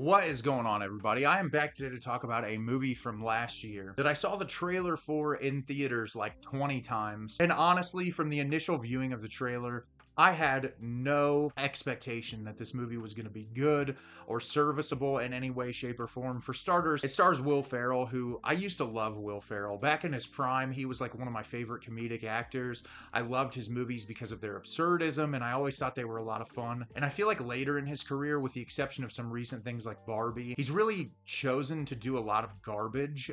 What is going on, everybody? I am back today to talk about a movie from last year that I saw the trailer for in theaters like 20 times. And honestly, from the initial viewing of the trailer, I had no expectation that this movie was going to be good or serviceable in any way, shape, or form. For starters, it stars Will Ferrell, who I used to love Will Ferrell. Back in his prime, he was like one of my favorite comedic actors. I loved his movies because of their absurdism, and I always thought they were a lot of fun. And I feel like later in his career, with the exception of some recent things like Barbie, he's really chosen to do a lot of garbage,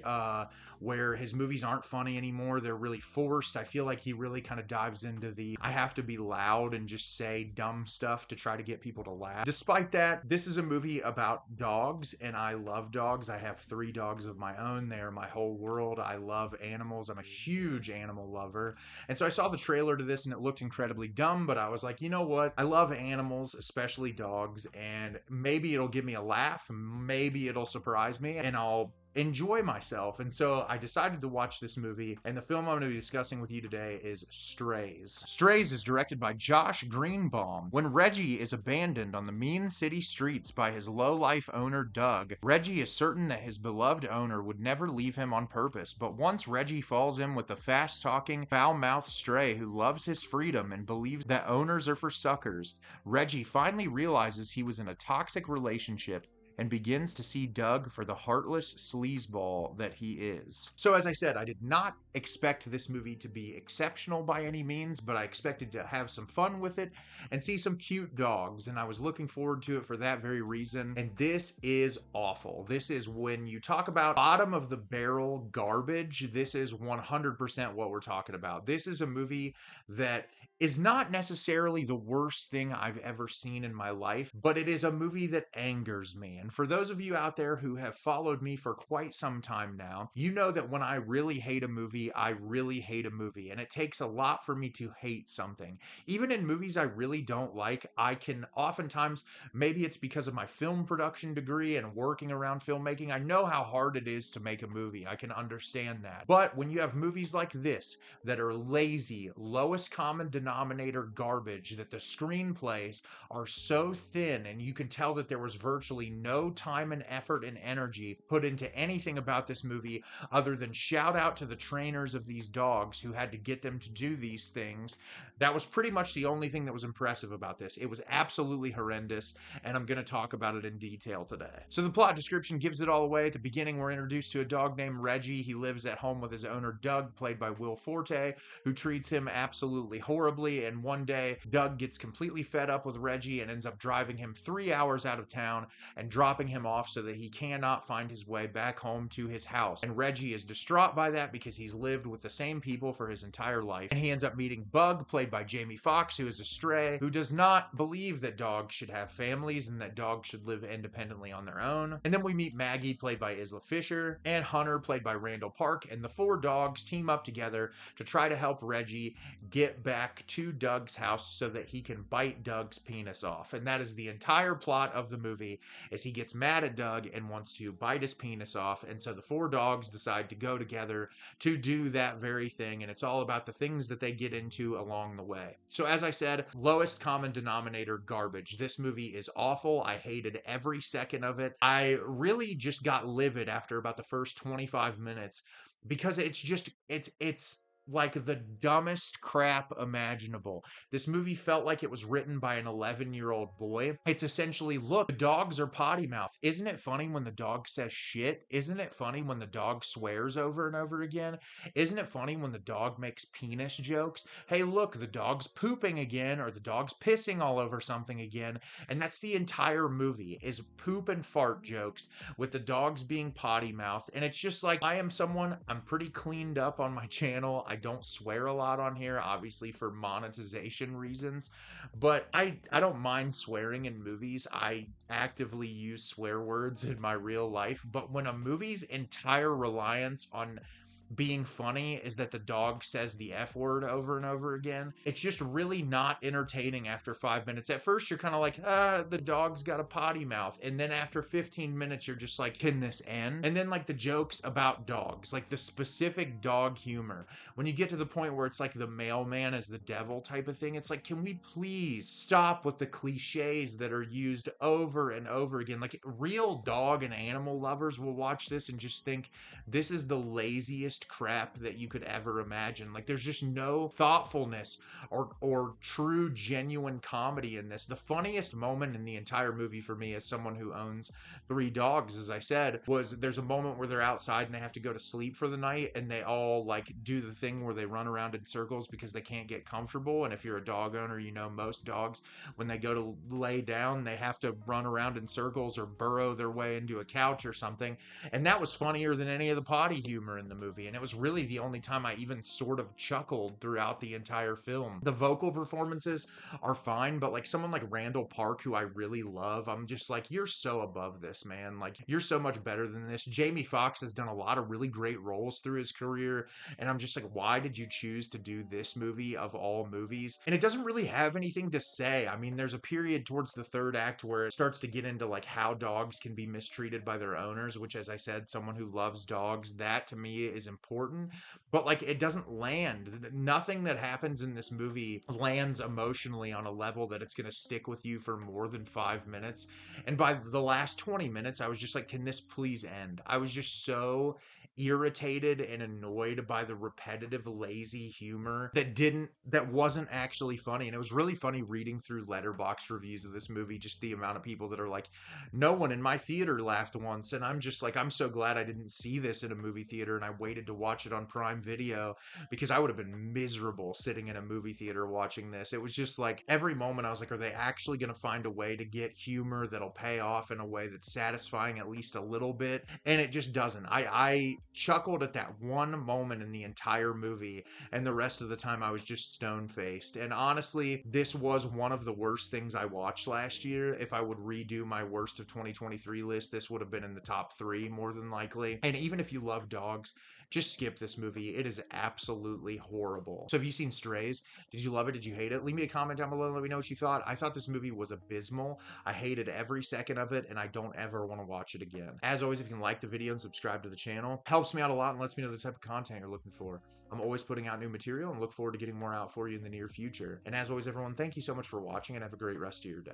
where his movies aren't funny anymore. They're really forced. I feel like he really kind of dives into the I have to be loud and just say dumb stuff to try to get people to laugh. Despite that, this is a movie about dogs, and I love dogs. I have 3 dogs of my own. They are my whole world. I love animals. I'm a huge animal lover. And so I saw the trailer to this and it looked incredibly dumb, but I was like, you know what? I love animals, especially dogs, and maybe it'll give me a laugh. Maybe it'll surprise me and I'll enjoy myself. And so I decided to watch this movie, and the film I'm going to be discussing with you today is Strays. Strays is directed by Josh Greenbaum. When Reggie is abandoned on the mean city streets by his low-life owner Doug, Reggie is certain that his beloved owner would never leave him on purpose, but once Reggie falls in with a fast-talking, foul-mouthed stray who loves his freedom and believes that owners are for suckers, Reggie finally realizes he was in a toxic relationship and begins to see Doug for the heartless sleazeball that he is. So as I said, I did not expect this movie to be exceptional by any means, but I expected to have some fun with it and see some cute dogs, and I was looking forward to it for that very reason. And this is awful. This is, when you talk about bottom of the barrel garbage, this is 100% what we're talking about. This is a movie that is not necessarily the worst thing I've ever seen in my life, but it is a movie that angers me. And for those of you out there who have followed me for quite some time now, you know that when I really hate a movie, I really hate a movie. And it takes a lot for me to hate something. Even in movies I really don't like, I can oftentimes, maybe it's because of my film production degree and working around filmmaking, I know how hard it is to make a movie. I can understand that. But when you have movies like this that are lazy, lowest common denominator garbage, that the screenplays are so thin and you can tell that there was virtually no time and effort and energy put into anything about this movie other than shout out to the trainers of these dogs who had to get them to do these things. That was pretty much the only thing that was impressive about this. It was absolutely horrendous, and I'm going to talk about it in detail today. So the plot description gives it all away. At the beginning, we're introduced to a dog named Reggie. He lives at home with his owner Doug, played by Will Forte, who treats him absolutely horribly. And one day, Doug gets completely fed up with Reggie and ends up driving him 3 hours out of town and dropping him off so that he cannot find his way back home to his house. And Reggie is distraught by that because he's lived with the same people for his entire life. And he ends up meeting Bug, played by Jamie Foxx, who is a stray, who does not believe that dogs should have families and that dogs should live independently on their own. And then we meet Maggie, played by Isla Fisher, and Hunter, played by Randall Park, and the 4 dogs team up together to try to help Reggie get back to Doug's house so that he can bite Doug's penis off. And that is the entire plot of the movie, is he gets mad at Doug and wants to bite his penis off. And so the 4 dogs decide to go together to do that very thing. And it's all about the things that they get into along the way. So as I said, lowest common denominator garbage. This movie is awful. I hated every second of it. I really just got livid after about the first 25 minutes because it's like the dumbest crap imaginable. This movie felt like it was written by an 11-year-old boy. It's essentially, look, the dogs are potty mouth. Isn't it funny when the dog says shit? Isn't it funny when the dog swears over and over again? Isn't it funny when the dog makes penis jokes? Hey, look, the dog's pooping again, or the dog's pissing all over something again. And that's the entire movie, is poop and fart jokes with the dogs being potty mouthed. And it's just like, I'm pretty cleaned up on my channel. I don't swear a lot on here, obviously for monetization reasons, but I don't mind swearing in movies. I actively use swear words in my real life, but when a movie's entire reliance on being funny is that the dog says the F word over and over again. It's just really not entertaining after 5 minutes. At first, you're kind of like, the dog's got a potty mouth. And then after 15 minutes, you're just like, can this end? And then, like, the jokes about dogs, like the specific dog humor. When you get to the point where it's like the mailman is the devil type of thing, it's like, can we please stop with the cliches that are used over and over again? Like, real dog and animal lovers will watch this and just think this is the laziest crap that you could ever imagine. Like, there's just no thoughtfulness or true genuine comedy in this. The funniest moment in the entire movie for me, as someone who owns 3 dogs, as I said, was there's a moment where they're outside and they have to go to sleep for the night, and they all like do the thing where they run around in circles because they can't get comfortable. And if you're a dog owner, you know most dogs, when they go to lay down, they have to run around in circles or burrow their way into a couch or something. And that was funnier than any of the potty humor in the movie, and it was really the only time I even sort of chuckled throughout the entire film. The vocal performances are fine, but like someone like Randall Park, who I really love, I'm just like, you're so above this, man. Like, you're so much better than this. Jamie Foxx has done a lot of really great roles through his career, and I'm just like, why did you choose to do this movie of all movies? And it doesn't really have anything to say. I mean, there's a period towards the third act where it starts to get into like how dogs can be mistreated by their owners, which, as I said, someone who loves dogs, that to me is important. But like, it doesn't land. Nothing that happens in this movie lands emotionally on a level that it's going to stick with you for more than 5 minutes. And by the last 20 minutes, I was just like, can this please end? I was just so irritated and annoyed by the repetitive lazy humor that wasn't actually funny. And it was really funny reading through letterbox reviews of this movie, just the amount of people that are like, no one in my theater laughed once. And I'm just like, I'm so glad I didn't see this in a movie theater and I waited to watch it on Prime Video, because I would have been miserable sitting in a movie theater watching this. It was just like every moment I was like, are they actually going to find a way to get humor that'll pay off in a way that's satisfying at least a little bit? And it just doesn't. I chuckled at that one moment in the entire movie, and the rest of the time I was just stone faced. And honestly, this was one of the worst things I watched last year. If I would redo my worst of 2023 list, this would have been in the top 3 more than likely. And even if you love dogs, just skip this movie. It is absolutely horrible. So have you seen Strays? Did you love it? Did you hate it? Leave me a comment down below and let me know what you thought. I thought this movie was abysmal. I hated every second of it, and I don't ever want to watch it again. As always, if you can like the video and subscribe to the channel, helps me out a lot and lets me know the type of content you're looking for. I'm always putting out new material and look forward to getting more out for you in the near future. And as always, everyone, thank you so much for watching, and have a great rest of your day.